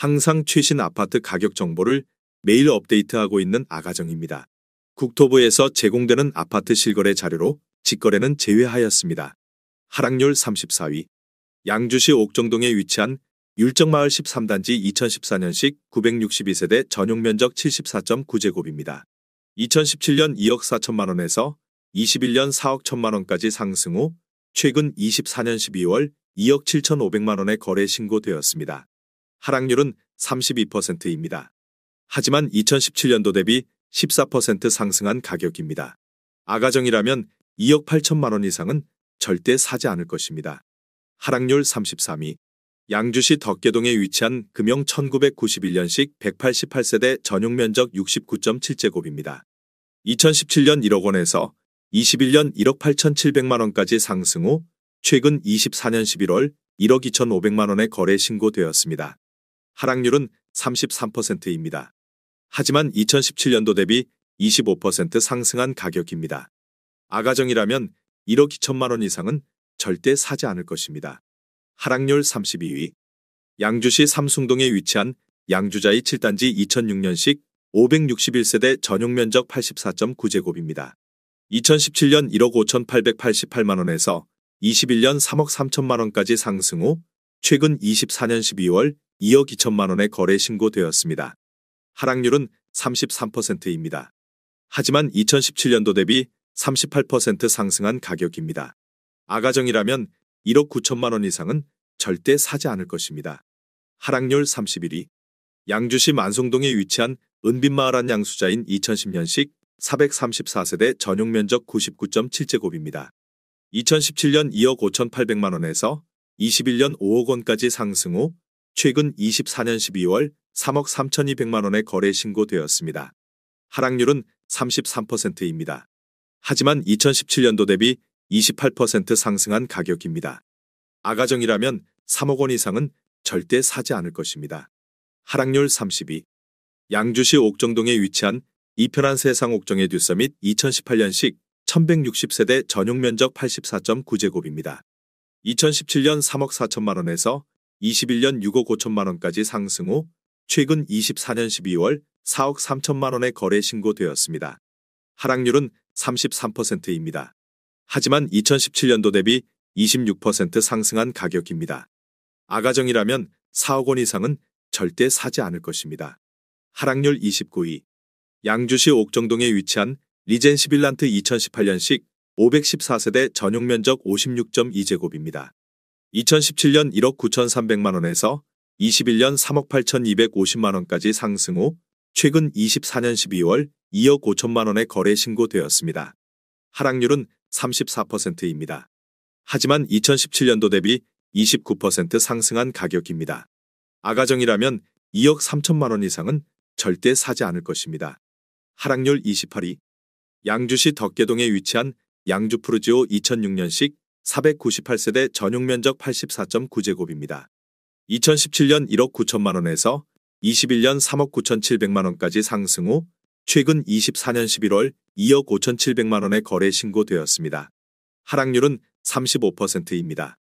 항상 최신 아파트 가격 정보를 매일 업데이트하고 있는 아가정입니다. 국토부에서 제공되는 아파트 실거래 자료로 직거래는 제외하였습니다. 하락률 34위. 양주시 옥정동에 위치한 율정마을 13단지 2014년식 962세대 전용면적 74.9제곱입니다. 2017년 2억 4천만 원에서 21년 4억 1천만 원까지 상승 후 최근 24년 12월 2억 7천5백만 원에 거래 신고되었습니다. 하락률은 32%입니다. 하지만 2017년도 대비 14% 상승한 가격입니다. 아가정이라면 2억 8천만 원 이상은 절대 사지 않을 것입니다. 하락률 33위. 양주시 덕계동에 위치한 금영 1991년식 188세대 전용면적 69.7제곱입니다. 2017년 1억 원에서 21년 1억 8천7백만 원까지 상승 후 최근 24년 11월 1억 2천5백만 원에 거래 신고되었습니다. 하락률은 33%입니다. 하지만 2017년도 대비 25% 상승한 가격입니다. 아가정이라면 1억 2천만 원 이상은 절대 사지 않을 것입니다. 하락률 32위. 양주시 삼숭동에 위치한 양주자이 7단지 2006년식 561세대 전용면적 84.9제곱입니다. 2017년 1억 5천888만 원에서 21년 3억 3천만 원까지 상승 후 최근 24년 12월 2억 2천만 원에 거래 신고되었습니다. 하락률은 33%입니다. 하지만 2017년도 대비 38% 상승한 가격입니다. 아가정이라면 1억 9천만 원 이상은 절대 사지 않을 것입니다. 하락률 31위. 양주시 만송동에 위치한 은빈마을 한 양수자인 2010년식 434세대 전용면적 99.7제곱입니다. 2017년 2억 5천8백만 원에서 21년 5억 원까지 상승 후 최근 24년 12월 3억 3천2백만 원에 거래 신고되었습니다. 하락률은 33%입니다. 하지만 2017년도 대비 28% 상승한 가격입니다. 아가정이라면 3억 원 이상은 절대 사지 않을 것입니다. 하락률 32. 양주시 옥정동에 위치한 이편한 세상 옥정의 듀서밋 2018년식 1160세대 전용면적 84.9제곱입니다. 2017년 3억 4천만 원에서 21년 6억 5천만 원까지 상승 후 최근 24년 12월 4억 3천만 원에 거래 신고되었습니다. 하락률은 33%입니다. 하지만 2017년도 대비 26% 상승한 가격입니다. 아가정이라면 4억 원 이상은 절대 사지 않을 것입니다. 하락률 29위. 양주시 옥정동에 위치한 리젠시 빌란트 2018년식 514세대 전용면적 56.2제곱입니다. 2017년 1억 9천3백만 원에서 21년 3억 8천2백오십만 원까지 상승 후 최근 24년 12월 2억 5천만 원에 거래 신고되었습니다. 하락률은 34%입니다. 하지만 2017년도 대비 29% 상승한 가격입니다. 아가정이라면 2억 3천만 원 이상은 절대 사지 않을 것입니다. 하락률 28위. 양주시 덕계동에 위치한 양주푸르지오 2006년식 498세대 전용면적 84.9제곱입니다. 2017년 1억 9천만 원에서 21년 3억 9천7백만 원까지 상승 후 최근 24년 11월 2억 5천7백만 원에 거래 신고되었습니다. 하락률은 35%입니다.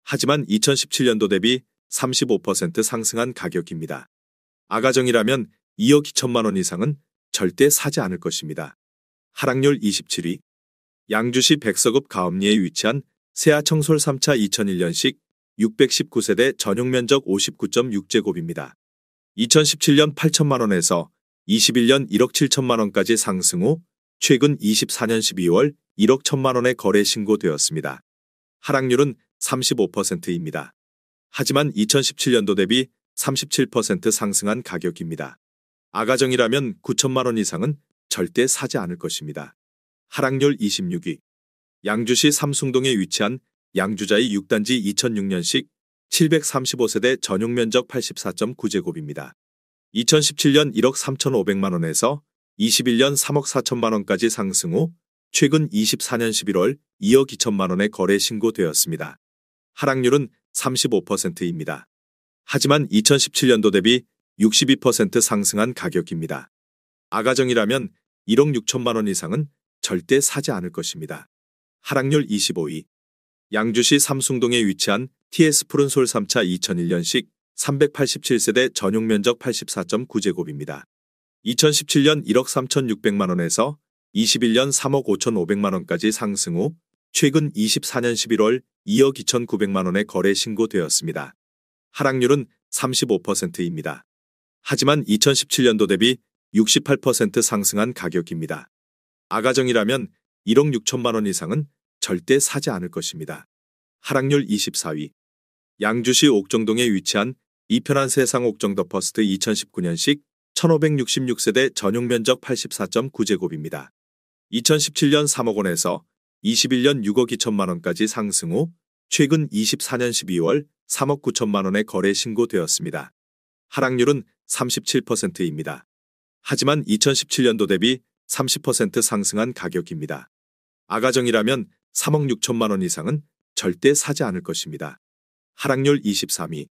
하지만 2017년도 대비 35% 상승한 가격입니다. 아가정이라면 2억 2천만 원 이상은 절대 사지 않을 것입니다. 하락률 27위. 양주시 백서급 가업리에 위치한 세아청솔 3차 2001년식 619세대 전용면적 59.6제곱입니다. 2017년 8천만 원에서 21년 1억 7천만 원까지 상승 후 최근 24년 12월 1억 1천만 원에 거래 신고되었습니다. 하락률은 35%입니다. 하지만 2017년도 대비 37% 상승한 가격입니다. 아가정이라면 9천만 원 이상은 절대 사지 않을 것입니다. 하락률 26위. 양주시 삼숭동에 위치한 양주자이 6단지 2006년식 735세대 전용면적 84.9제곱입니다. 2017년 1억 3천5백만 원에서 21년 3억 4천만 원까지 상승 후 최근 24년 11월 2억 2천만 원에 거래 신고되었습니다. 하락률은 35%입니다. 하지만 2017년도 대비 62% 상승한 가격입니다. 아가정이라면 1억 6천만 원 이상은 절대 사지 않을 것입니다. 하락률 25위. 양주시 삼숭동에 위치한 TS 푸른솔 3차 2001년식 387세대 전용 면적 84.9제곱입니다. 2017년 1억 3,600만 원에서 21년 3억 5,500만 원까지 상승 후 최근 24년 11월 2억 2,900만 원에 거래 신고되었습니다. 하락률은 35%입니다. 하지만 2017년도 대비 68% 상승한 가격입니다. 아가정이라면 1억 6천만 원 이상은 절대 사지 않을 것입니다. 하락률 24위. 양주시 옥정동에 위치한 이편한 세상 옥정 더 퍼스트 2019년식 1566세대 전용 면적 84.9제곱입니다. 2017년 3억 원에서 21년 6억 2천만 원까지 상승 후 최근 24년 12월 3억 9천만 원에 거래 신고되었습니다. 하락률은 37%입니다. 하지만 2017년도 대비 30% 상승한 가격입니다. 아가정이라면 3억 6천만 원 이상은 절대 사지 않을 것입니다. 하락률 23위.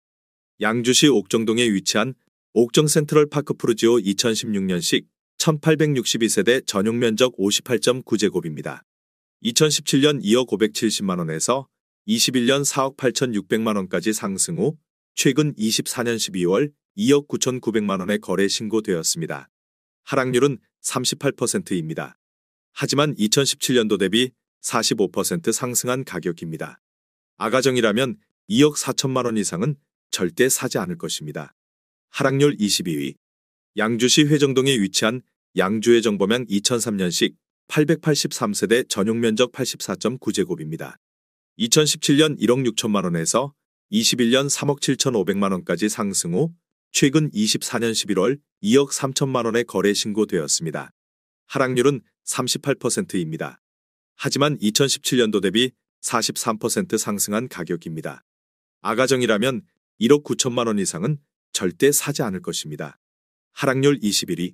양주시 옥정동에 위치한 옥정 센트럴 파크 푸르지오 2016년식 1862세대 전용 면적 58.9제곱입니다. 2017년 2억 570만 원에서 21년 4억 8,600만 원까지 상승 후 최근 24년 12월 2억 9,900만 원에 거래 신고되었습니다. 하락률은 38%입니다. 하지만 2017년도 대비 45% 상승한 가격입니다. 아가정이라면 2억 4천만 원 이상은 절대 사지 않을 것입니다. 하락률 22위. 양주시 회정동에 위치한 양주회정범양 2003년식 883세대 전용 면적 84.9제곱입니다. 2017년 1억 6천만 원에서 21년 3억 7,500만 원까지 상승 후 최근 24년 11월 2억 3천만 원에 거래 신고되었습니다. 하락률은 38%입니다. 하지만 2017년도 대비 43% 상승한 가격입니다. 아가정이라면 1억 9천만 원 이상은 절대 사지 않을 것입니다. 하락률 21위.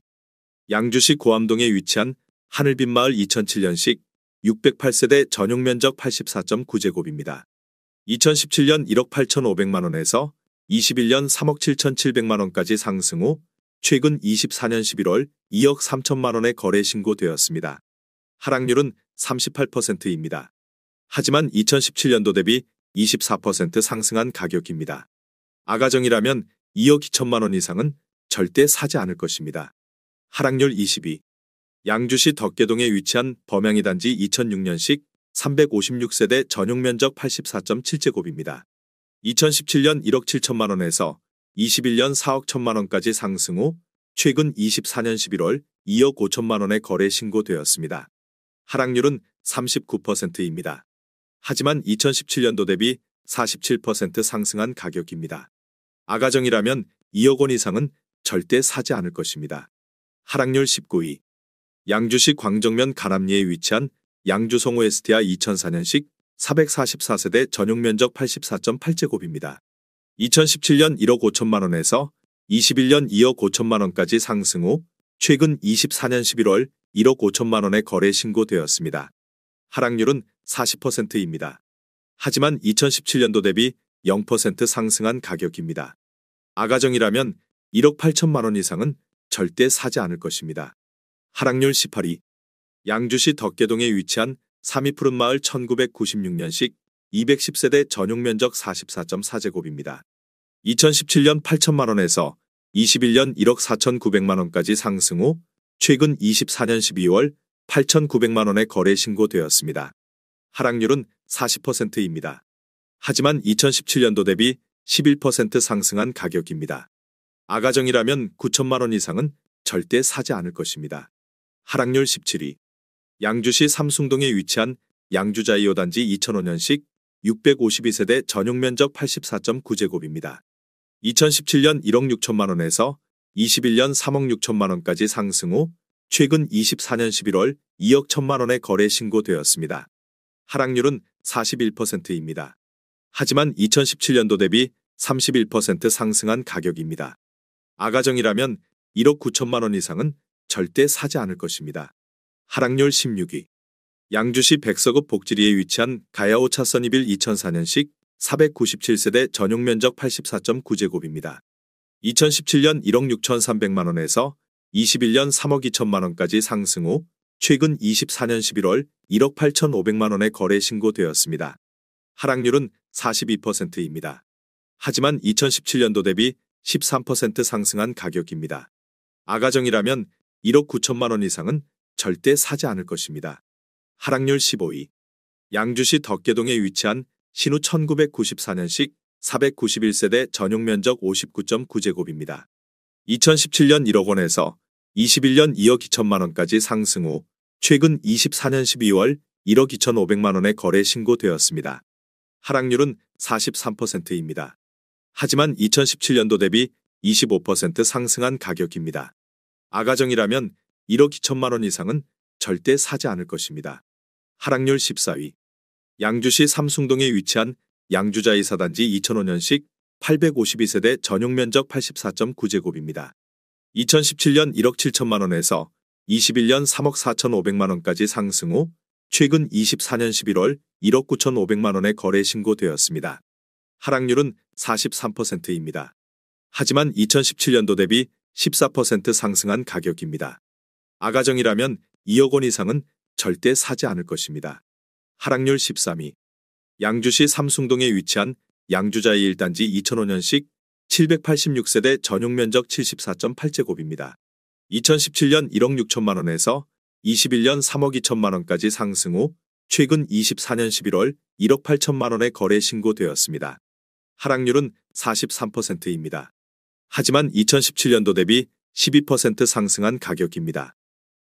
양주시 고암동에 위치한 하늘빛 마을 2007년식 608세대 전용 면적 84.9제곱입니다. 2017년 1억 8,500만 원에서 21년 3억 7,700만 원까지 상승 후 최근 24년 11월 2억 3천만 원에 거래 신고되었습니다. 하락률은 38%입니다. 하지만 2017년도 대비 24% 상승한 가격입니다. 아가정이라면 2억 2천만 원 이상은 절대 사지 않을 것입니다. 하락률 22. 양주시 덕계동에 위치한 범양이 단지 2006년식 356세대 전용 면적 84.7제곱입니다. 2017년 1억 7천만 원에서 21년 4억 1천만 원까지 상승 후 최근 24년 11월 2억 5천만 원에 거래 신고되었습니다. 하락률은 39%입니다. 하지만 2017년도 대비 47% 상승한 가격입니다. 아가정이라면 2억 원 이상은 절대 사지 않을 것입니다. 하락률 19위. 양주시 광정면 가남리에 위치한 양주성호 에스티아 2004년식 444세대 전용 면적 84.8제곱입니다. 2017년 1억 5천만 원에서 21년 2억 5천만 원까지 상승 후 최근 24년 11월 1억 5천만 원에 거래 신고되었습니다. 하락률은 40%입니다. 하지만 2017년도 대비 0% 상승한 가격입니다. 아가정이라면 1억 8천만 원 이상은 절대 사지 않을 것입니다. 하락률 18위. 양주시 덕계동에 위치한 삼이푸른 마을 1996년식 210세대 전용 면적 44.4제곱입니다. 2017년 8천만 원에서 21년 1억 4,900만 원까지 상승 후 최근 24년 12월 8,900만 원에 거래 신고되었습니다. 하락률은 40%입니다. 하지만 2017년도 대비 11% 상승한 가격입니다. 아가정이라면 9천만 원 이상은 절대 사지 않을 것입니다. 하락률 17위. 양주시 삼숭동에 위치한 양주자이오 단지 2005년식 652세대 전용 면적 84.9제곱입니다. 2017년 1억 6천만 원에서 21년 3억 6천만 원까지 상승 후 최근 24년 11월 2억 1천만 원에 거래 신고되었습니다. 하락률은 41%입니다. 하지만 2017년도 대비 31% 상승한 가격입니다. 아가정이라면 1억 9천만 원 이상은 절대 사지 않을 것입니다. 하락률 16위. 양주시 백서급 복지리에 위치한 가야오 차선이빌 2004년식 497세대 전용 면적 84.9제곱입니다. 2017년 1억 6,300만 원에서 21년 3억 2천만 원까지 상승 후 최근 24년 11월 1억 8,500만 원에 거래 신고되었습니다. 하락률은 42%입니다. 하지만 2017년도 대비 13% 상승한 가격입니다. 아가정이라면 1억 9천만 원 이상은 절대 사지 않을 것입니다. 하락률 15위. 양주시 덕계동에 위치한 신우 1994년식 491세대 전용 면적 59.9제곱입니다. 2017년 1억 원에서 21년 2억 2천만 원까지 상승 후 최근 24년 12월 1억 2,500만 원에 거래 신고되었습니다. 하락률은 43%입니다. 하지만 2017년도 대비 25% 상승한 가격입니다. 아가정이라면 1억 2천만 원 이상은 절대 사지 않을 것입니다. 하락률 14위. 양주시 삼숭동에 위치한 양주자이사단지 2005년식 852세대 전용 면적 84.9제곱입니다. 2017년 1억 7천만 원에서 21년 3억 4,500만 원까지 상승 후 최근 24년 11월 1억 9,500만 원에 거래 신고되었습니다. 하락률은 43%입니다. 하지만 2017년도 대비 14% 상승한 가격입니다. 아가정이라면 2억 원 이상은 절대 사지 않을 것입니다. 하락률 13위. 양주시 삼숭동에 위치한 양주자이 1단지 2005년식 786세대 전용 면적 74.8제곱입니다. 2017년 1억 6천만 원에서 21년 3억 2천만 원까지 상승 후 최근 24년 11월 1억 8천만 원에 거래 신고되었습니다. 하락률은 43%입니다. 하지만 2017년도 대비 12% 상승한 가격입니다.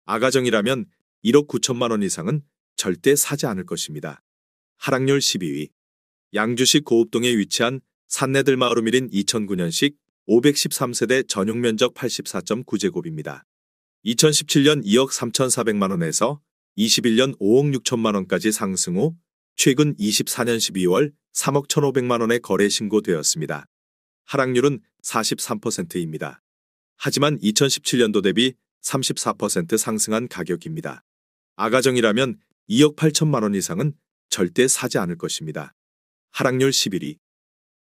아가정이라면 1억 9천만 원 이상은 절대 사지 않을 것입니다. 하락률 12위. 양주시 고읍동에 위치한 산내들마을 우밀인 2009년식 513세대 전용 면적 84.9제곱입니다. 2017년 2억 3,400만 원에서 21년 5억 6천만 원까지 상승 후 최근 24년 12월 3억 1,500만 원에 거래 신고되었습니다. 하락률은 43%입니다. 하지만 2017년도 대비 34% 상승한 가격입니다. 아가정이라면 2억 8천만 원 이상은 절대 사지 않을 것입니다. 하락률 11위.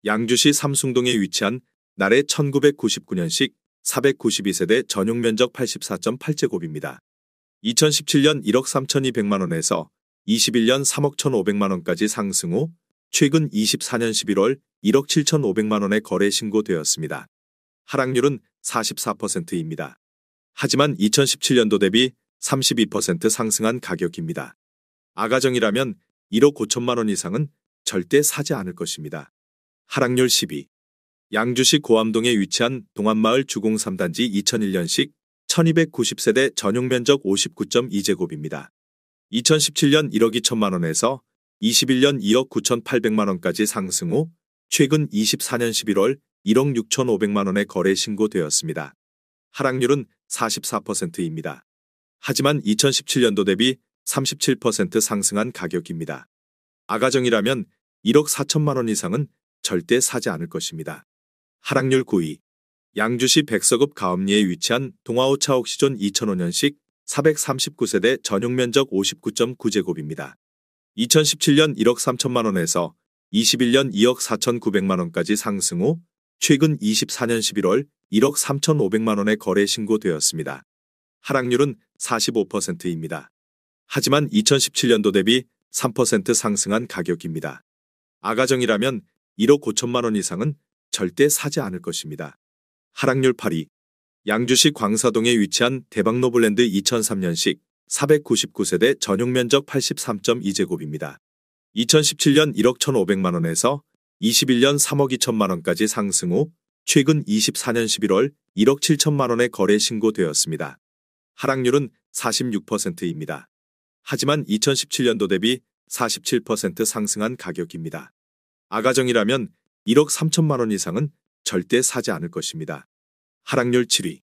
양주시 삼숭동에 위치한 나래 1999년식 492세대 전용 면적 84.8제곱입니다. 2017년 1억 3,200만 원에서 21년 3억 1,500만 원까지 상승 후 최근 24년 11월 1억 7,500만 원에 거래 신고되었습니다. 하락률은 44%입니다. 하지만 2017년도 대비 32% 상승한 가격입니다. 아가정이라면 1억 5천만 원 이상은 절대 사지 않을 것입니다. 하락률 10위. 양주시 고암동에 위치한 동안마을 주공 3단지 2001년식 1290세대 전용 면적 59.2제곱입니다. 2017년 1억 2천만 원에서 21년 2억 9,800만 원까지 상승 후 최근 24년 11월 1억 6,500만 원에 거래 신고되었습니다. 하락률은 44%입니다. 하지만 2017년도 대비 37% 상승한 가격입니다. 아가정이라면 1억 4천만 원 이상은 절대 사지 않을 것입니다. 하락률 9위. 양주시 백서급 가업리에 위치한 동아오차 옥시존 2005년식 439세대 전용 면적 59.9제곱입니다. 2017년 1억 3천만 원에서 21년 2억 4,900만 원까지 상승 후 최근 24년 11월 1억 3,500만 원에 거래 신고되었습니다. 하락률은 45%입니다. 하지만 2017년도 대비 3% 상승한 가격입니다. 아가정이라면 1억 5천만 원 이상은 절대 사지 않을 것입니다. 하락률 8위. 양주시 광사동에 위치한 대박노블랜드 2003년식 499세대 전용 면적 83.2제곱입니다. 2017년 1억 1,500만 원에서 21년 3억 2천만 원까지 상승 후 최근 24년 11월 1억 7천만 원에 거래 신고되었습니다. 하락률은 46%입니다. 하지만 2017년도 대비 47% 상승한 가격입니다. 아가정이라면 1억 3천만 원 이상은 절대 사지 않을 것입니다. 하락률 7위.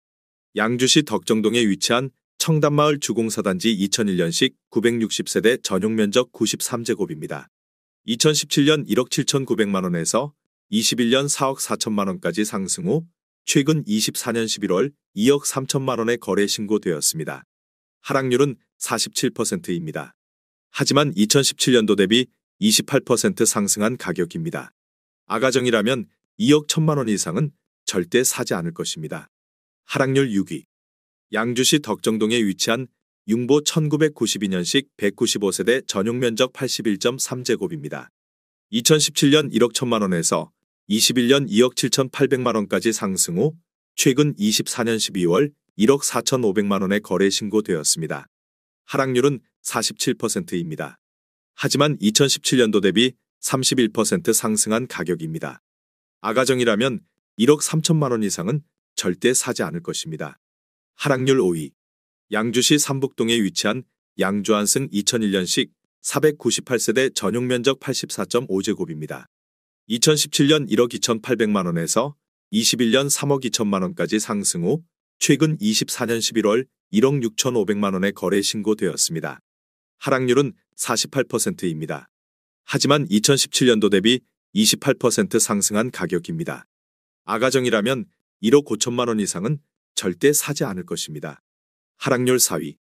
양주시 덕정동에 위치한 청담마을 주공사단지 2001년식 960세대 전용 면적 93제곱입니다. 2017년 1억 7,900만 원에서 21년 4억 4천만 원까지 상승 후 최근 24년 11월 2억 3천만 원에 거래 신고되었습니다. 하락률은 47%입니다. 하지만 2017년도 대비 28% 상승한 가격입니다. 아가정이라면 2억 1천만 원 이상은 절대 사지 않을 것입니다. 하락률 6위. 양주시 덕정동에 위치한 융보 1992년식 195세대 전용 면적 81.3제곱입니다. 2017년 1억 1천만 원에서 21년 2억 7,800만 원까지 상승 후 최근 24년 12월 1억 4,500만 원에 거래 신고되었습니다. 하락률은 47%입니다. 하지만 2017년도 대비 31% 상승한 가격입니다. 아가정이라면 1억 3천만 원 이상은 절대 사지 않을 것입니다. 하락률 5위. 양주시 삼북동에 위치한 양주안승 2001년식 498세대 전용 면적 84.5제곱입니다. 2017년 1억 2,800만 원에서 21년 3억 2천만 원까지 상승 후 최근 24년 11월 1억 6,500만 원에 거래 신고되었습니다. 하락률은 48%입니다. 하지만 2017년도 대비 28% 상승한 가격입니다. 아가정이라면 1억 5천만 원 이상은 절대 사지 않을 것입니다. 하락률 4위.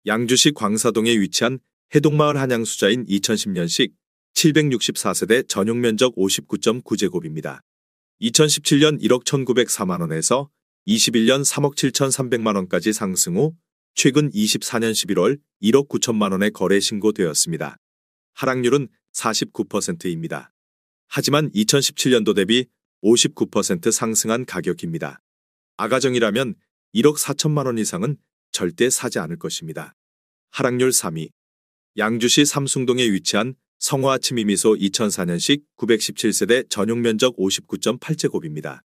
양주시 광사동에 위치한 해동마을 한양수자인 2010년식 764세대 전용 면적 59.9제곱입니다. 2017년 1억 1,904만 원에서 21년 3억 7,300만 원까지 상승 후 최근 24년 11월 1억 9천만 원에 거래 신고되었습니다. 하락률은 49%입니다. 하지만 2017년도 대비 59% 상승한 가격입니다. 아가정이라면 1억 4천만 원 이상은 절대 사지 않을 것입니다. 하락률 3위. 양주시 삼숭동에 위치한 성화 치미미소 2004년식 917세대 전용 면적 59.8제곱입니다.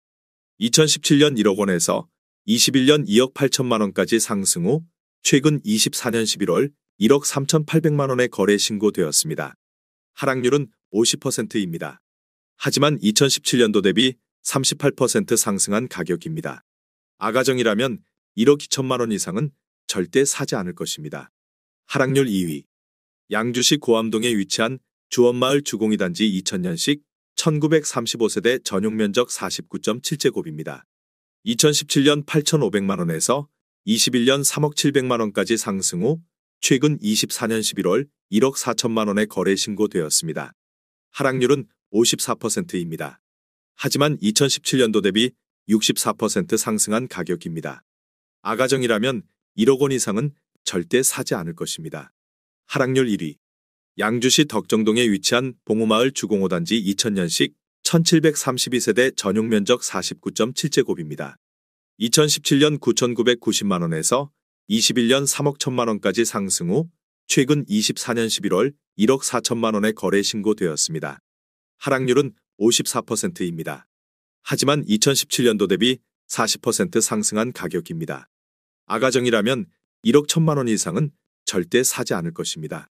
2017년 1억 원에서 21년 2억 8천만 원까지 상승 후 최근 24년 11월 1억 3,800만 원에 거래 신고되었습니다. 하락률은 50%입니다. 하지만 2017년도 대비 38% 상승한 가격입니다. 아가정이라면 1억 2천만 원 이상은 절대 사지 않을 것입니다. 하락률 2위. 양주시 고암동에 위치한 주원마을 주공이단지 2000년식 1935세대 전용 면적 49.7제곱입니다. 2017년 8,500만 원에서 21년 3억 700만 원까지 상승 후 최근 24년 11월 1억 4천만 원에 거래 신고되었습니다. 하락률은 54%입니다. 하지만 2017년도 대비 64% 상승한 가격입니다. 아가정이라면 1억 원 이상은 절대 사지 않을 것입니다. 하락률 1위. 양주시 덕정동에 위치한 봉우마을 주공호단지 2000년식 1732세대 전용 면적 49.7제곱입니다. 2017년 9,990만 원에서 21년 3억 1천만 원까지 상승 후 최근 24년 11월 1억 4천만 원에 거래 신고되었습니다. 하락률은 54%입니다. 하지만 2017년도 대비 40% 상승한 가격입니다. 아가정이라면 1억 1천만 원 이상은 절대 사지 않을 것입니다.